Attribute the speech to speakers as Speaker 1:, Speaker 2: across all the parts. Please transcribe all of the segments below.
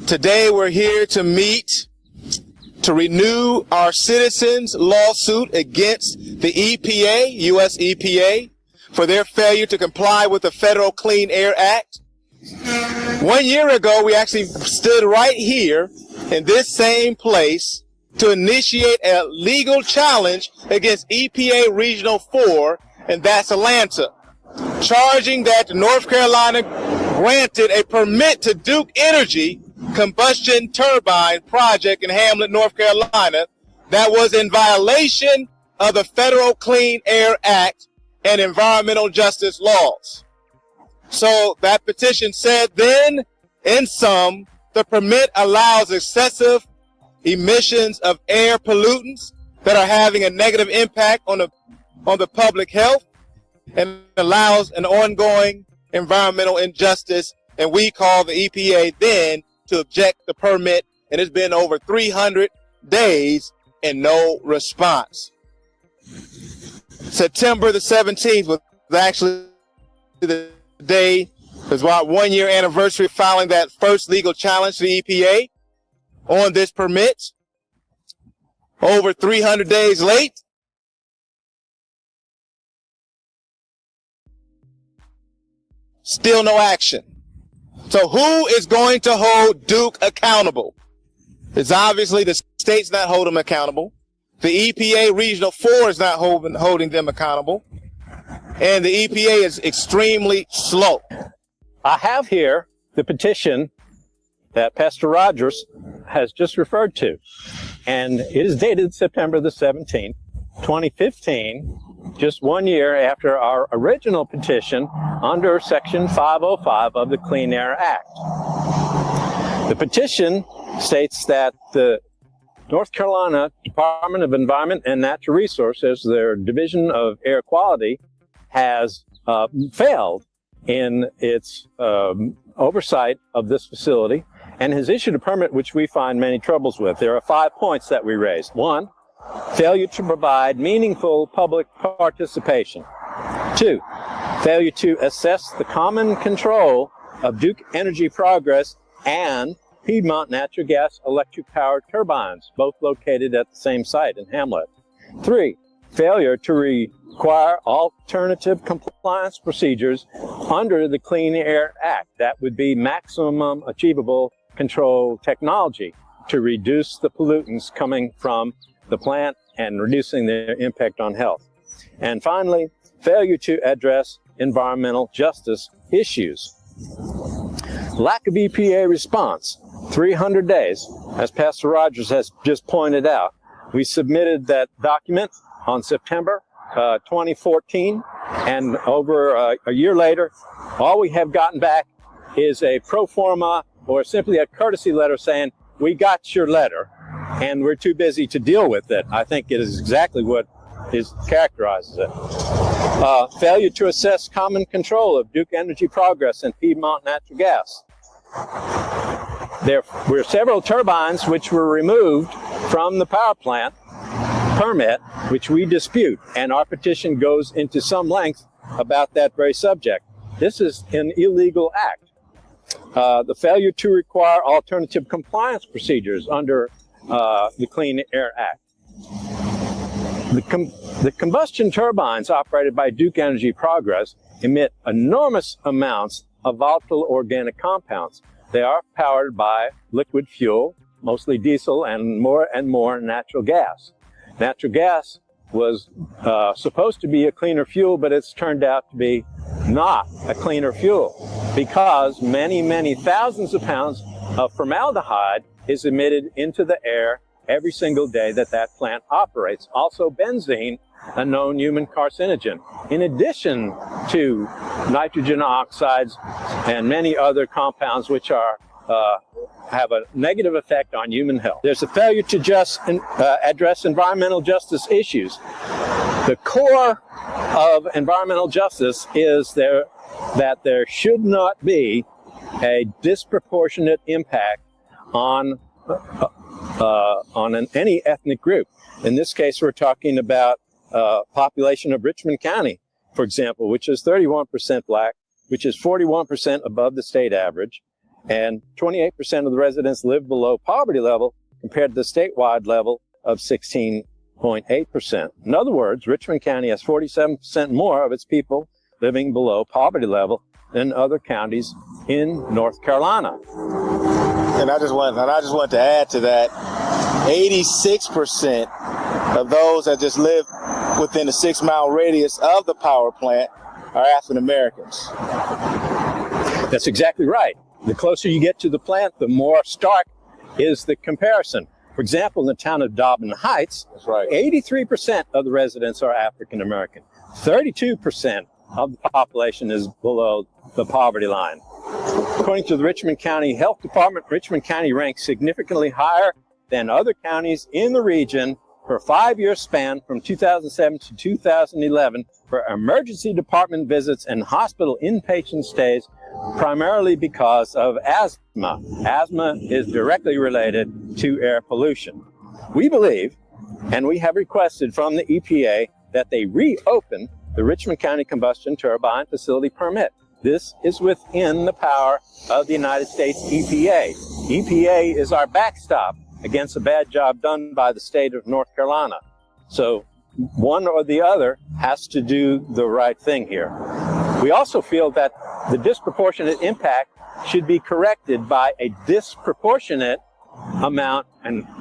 Speaker 1: Today we're here to meet to renew our citizens' lawsuit against the EPA, U.S. EPA, for their failure to comply with the Federal Clean Air Act. 1 year ago, we actually stood right here in this same place to initiate a legal challenge against EPA Regional 4, and that's Atlanta, charging that North Carolina granted a permit to Duke Energy combustion turbine project in Hamlet, North Carolina, that was in violation of the Federal Clean Air Act and environmental justice laws. So that petition said then, in sum, the permit allows excessive emissions of air pollutants that are having a negative impact on the public health and allows an ongoing environmental injustice, and we called the EPA then to object the permit, and it's been over 300 days and no response. September the 17th was actually the day, it was our 1 year anniversary of filing that first legal challenge to the EPA on this permit. Over 300 days late, still no action. So who is going to hold Duke accountable? It's obviously the state's not holding them accountable. The EPA Regional 4 is not holding them accountable. And the EPA is extremely slow.
Speaker 2: I have here the petition that Pastor Rogers has just referred to. And it is dated September the 17th, 2015. Just 1 year after our original petition under Section 505 of the Clean Air Act. The petition states that the North Carolina Department of Environment and Natural Resources, their Division of Air Quality, has failed in its oversight of this facility and has issued a permit which we find many troubles with. There are 5 points that we raised. 1, failure to provide meaningful public participation. 2, failure to assess the common control of Duke Energy Progress and Piedmont Natural Gas electric power turbines, both located at the same site in Hamlet. 3, failure to require alternative compliance procedures under the Clean Air Act. That would be maximum achievable control technology to reduce the pollutants coming from the plant and reducing their impact on health. And finally, failure to address environmental justice issues. Lack of EPA response, 300 days, as Pastor Rogers has just pointed out. We submitted that document on September 2014, and over a year later, all we have gotten back is a pro forma or simply a courtesy letter saying, we got your letter, and we're too busy to deal with it. I think it is exactly what characterizes it. Failure to assess common control of Duke Energy Progress and Piedmont Natural Gas. There were several turbines which were removed from the power plant permit, which we dispute, and our petition goes into some length about that very subject. This is an illegal act. The failure to require alternative compliance procedures under the Clean Air Act. The combustion turbines operated by Duke Energy Progress emit enormous amounts of volatile organic compounds. They are powered by liquid fuel, mostly diesel, and more natural gas. Natural gas was supposed to be a cleaner fuel, but it's turned out to be not a cleaner fuel because many thousands of pounds of formaldehyde is emitted into the air every single day that plant operates. Also benzene, a known human carcinogen, in addition to nitrogen oxides and many other compounds which are have a negative effect on human health. There's a failure to address environmental justice issues. The core of environmental justice is that there should not be a disproportionate impact on any ethnic group. In this case, we're talking about population of Richmond County, for example, which is 31% black, which is 41% above the state average, And 28% of the residents live below poverty level compared to the statewide level of 16.8%. In other words, Richmond County has 47% more of its people living below poverty level than other counties in North Carolina.
Speaker 1: And I just want to add to that, 86% of those that just live within a 6-mile radius of the power plant are African Americans.
Speaker 2: That's exactly right. The closer you get to the plant, the more stark is the comparison. For example, in the town of Dobbin Heights,
Speaker 1: That's right.
Speaker 2: 83% of the residents are African American. 32% of the population is below the poverty line. According to the Richmond County Health Department, Richmond County ranks significantly higher than other counties in the region for a 5-year span from 2007 to 2011 for emergency department visits and hospital inpatient stays, primarily because of asthma. Asthma is directly related to air pollution. We believe, and we have requested from the EPA, that they reopen the Richmond County Combustion Turbine Facility Permit. This is within the power of the United States EPA. EPA is our backstop against a bad job done by the state of North Carolina. So one or the other has to do the right thing here. We also feel that the disproportionate impact should be corrected by a disproportionate amount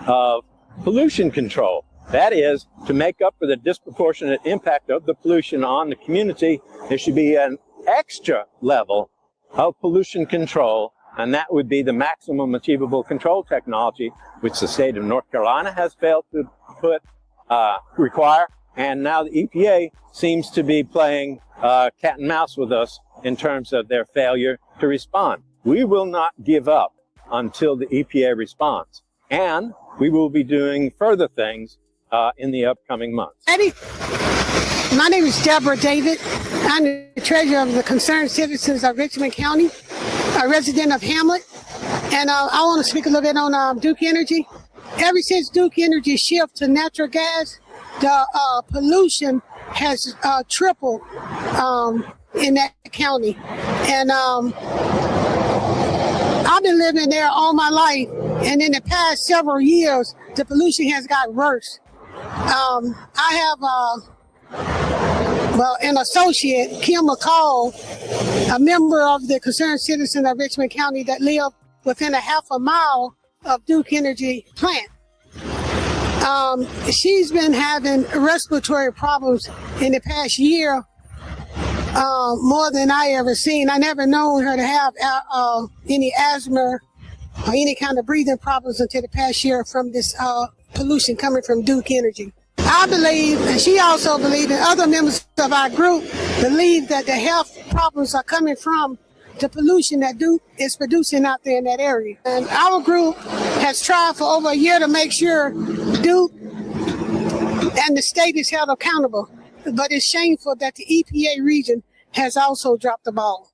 Speaker 2: of pollution control. That is, to make up for the disproportionate impact of the pollution on the community, there should be an extra level of pollution control, and that would be the maximum achievable control technology, which the state of North Carolina has failed to require, and now the EPA seems to be playing cat and mouse with us in terms of their failure to respond. We will not give up until the EPA responds, and we will be doing further things in the upcoming months.
Speaker 3: Eddie, my name is Deborah David. I'm the treasurer of the Concerned Citizens of Richmond County, a resident of Hamlet, and I want to speak a little bit on Duke Energy. Ever since Duke Energy shift to natural gas, the pollution has tripled in that county, and I've been living there all my life, and in the past several years, the pollution has got worse. I have an associate, Kim McCall, a member of the Concerned Citizen of Richmond County that live within a half a mile of Duke Energy plant. She's been having respiratory problems in the past year, more than I ever seen. I never known her to have any asthma or any kind of breathing problems until the past year from this pollution coming from Duke Energy. I believe, and she also believes, and other members of our group believe, that the health problems are coming from the pollution that Duke is producing out there in that area. And our group has tried for over a year to make sure Duke and the state is held accountable. But it's shameful that the EPA region has also dropped the ball.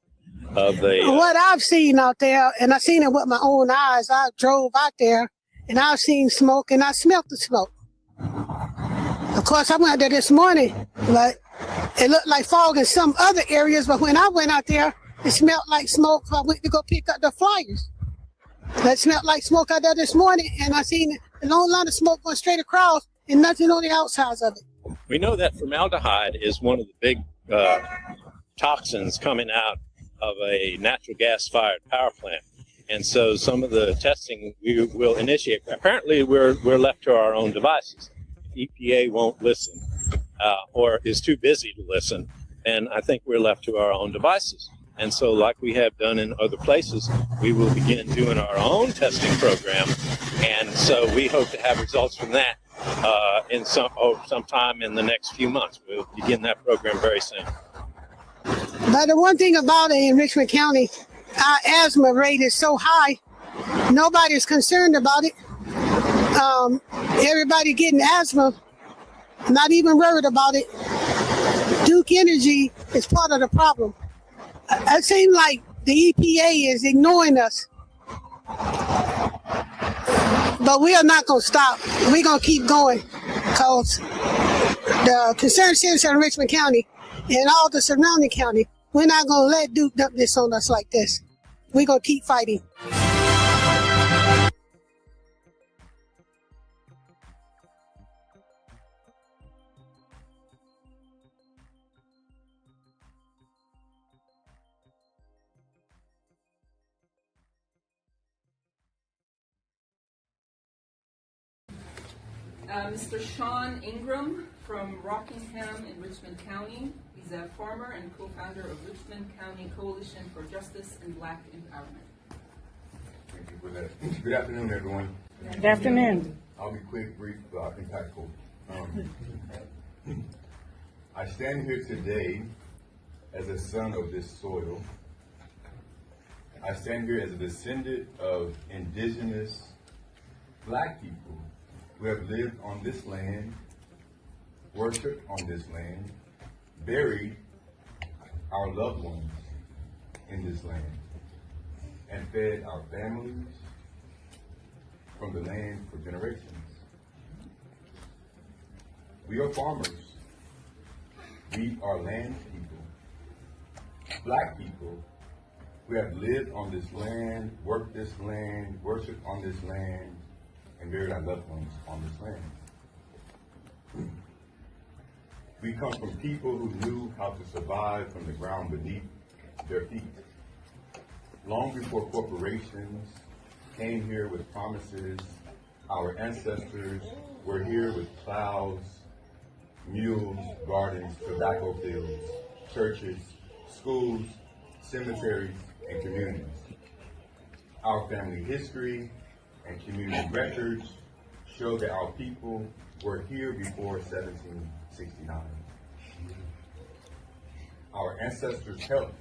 Speaker 3: What I've seen out there, and I've seen it with my own eyes, I drove out there and I've seen smoke and I smelled the smoke. Of course, I went there this morning, but it looked like fog in some other areas. But when I went out there, it smelled like smoke. So I went to go pick up the flyers. It smelled like smoke out there this morning, and I seen a long line of smoke going straight across and nothing on the outsides of it.
Speaker 2: We know that formaldehyde is one of the big toxins coming out of a natural gas-fired power plant. And so some of the testing we will initiate. Apparently, we're left to our own devices. EPA won't listen or is too busy to listen, and I think we're left to our own devices. And so, like we have done in other places, we will begin doing our own testing program. And so we hope to have results from that sometime in the next few months. We'll begin that program very soon.
Speaker 3: But the one thing about it in Richmond County, our asthma rate is so high, nobody's concerned about it. Everybody getting asthma, not even worried about it. Duke Energy is part of the problem. It seems like the EPA is ignoring us. But we are not going to stop. We're going to keep going, because the Concerned Citizen of Richmond County and all the surrounding county, we're not going to let Duke dump this on us like this. We're going to keep fighting.
Speaker 4: Mr. Sean Ingram from Rockingham in Richmond County. He's a farmer and co-founder of Richmond County Coalition for Justice and Black Empowerment.
Speaker 5: Thank you for that. Good afternoon, everyone.
Speaker 6: Good afternoon.
Speaker 5: I'll be quick, brief, impactful. I stand here today as a son of this soil. I stand here as a descendant of indigenous Black people who have lived on this land, worshiped on this land, buried our loved ones in this land, and fed our families from the land for generations. We are farmers. We are land people, Black people who have lived on this land, worked this land, worshiped on this land, and buried our loved ones on this land. We come from people who knew how to survive from the ground beneath their feet. Long before corporations came here with promises, our ancestors were here with plows, mules, gardens, tobacco fields, churches, schools, cemeteries, and communities. Our family history and community records show that our people were here before 1769. Our ancestors helped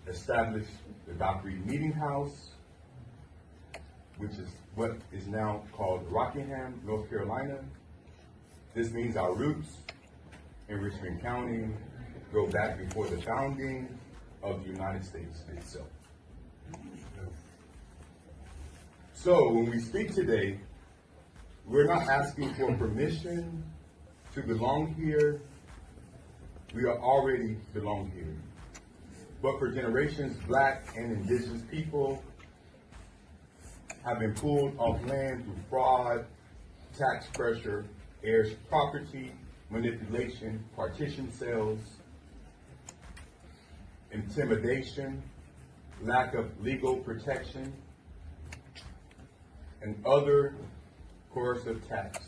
Speaker 5: establish the Dock Reed Meeting House, which is what is now called Rockingham, North Carolina. This means our roots in Richmond County go back before the founding of the United States itself. So when we speak today, we're not asking for permission to belong here. We are already belong here. But for generations, Black and indigenous people have been pulled off land through fraud, tax pressure, heirs property, manipulation, partition sales, intimidation, lack of legal protection, and other coercive tax.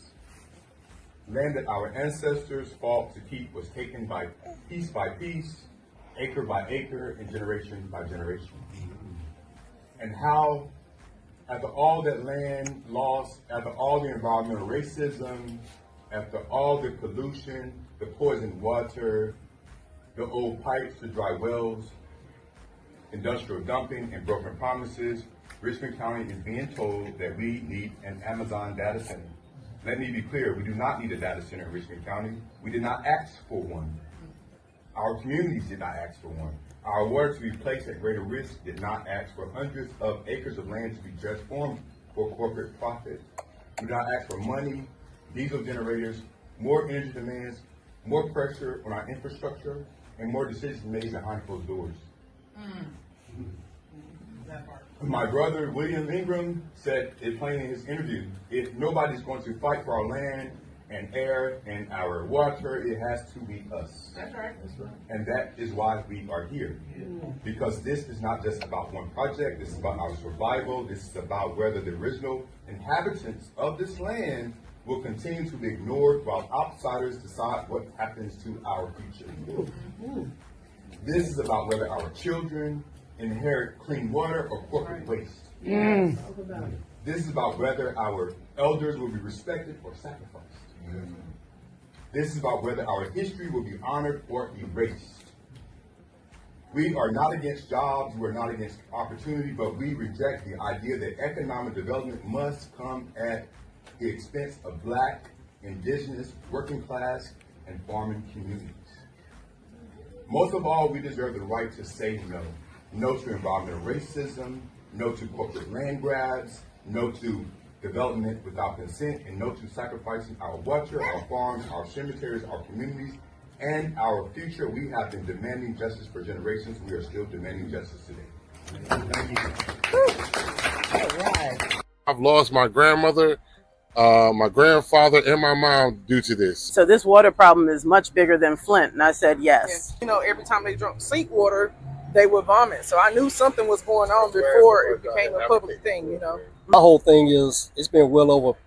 Speaker 5: Land that our ancestors fought to keep was taken by piece, acre by acre, and generation by generation. And how, after all that land lost, after all the environmental racism, after all the pollution, the poisoned water, the old pipes, the dry wells, industrial dumping, and broken promises, Richmond County is being told that we need an Amazon data center. Let me be clear, we do not need a data center in Richmond County. We did not ask for one. Our communities did not ask for one. Our water to be placed at greater risk did not ask for hundreds of acres of land to be transformed for corporate profit. We did not ask for money, diesel generators, more energy demands, more pressure on our infrastructure, and more decisions made behind closed doors. My brother, William Ingram, said it plain in his interview, if nobody's going to fight for our land and air and our water, it has to be us.
Speaker 4: That's right.
Speaker 5: And that is why we are here. Because this is not just about one project, this is about our survival, this is about whether the original inhabitants of this land will continue to be ignored while outsiders decide what happens to our future. This is about whether our children inherit clean water or corporate waste. This is about whether our elders will be respected or sacrificed. This is about whether our history will be honored or erased. We are not against jobs, we are not against opportunity, but we reject the idea that economic development must come at the expense of Black, indigenous, working class, and farming communities. Most of all, we deserve the right to say no. No to environmental racism, no to corporate land grabs, no to development without consent, and no to sacrificing our water, our farms, our cemeteries, our communities, and our future. We have been demanding justice for generations. We are still demanding justice today.
Speaker 6: I've lost my grandmother, my grandfather, and my mom due to this.
Speaker 7: So this water problem is much bigger than Flint, and I said yes.
Speaker 8: You know, every time they drank sink water, they would vomit. So I knew something was going on before it became a public thing, you know.
Speaker 9: My whole thing is, it's been well over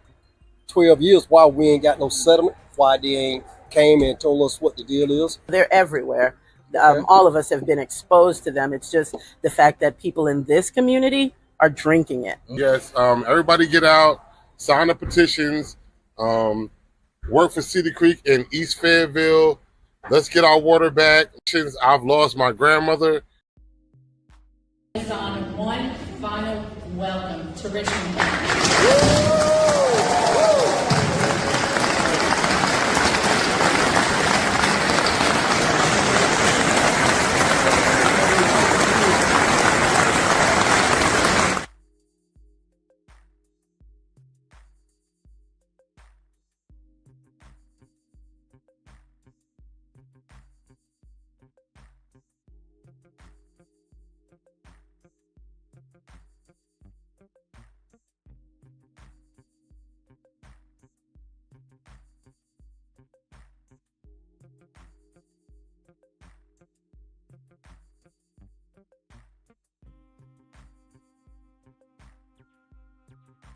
Speaker 9: 12 years why we ain't got no settlement, why they ain't came and told us what the deal is.
Speaker 7: They're everywhere. All of us have been exposed to them. It's just the fact that people in this community are drinking it.
Speaker 6: Yes, everybody get out, sign the petitions, work for Cedar Creek and East Fayetteville. Let's get our water back. Since I've lost my grandmother.
Speaker 10: On one final welcome to Richmond.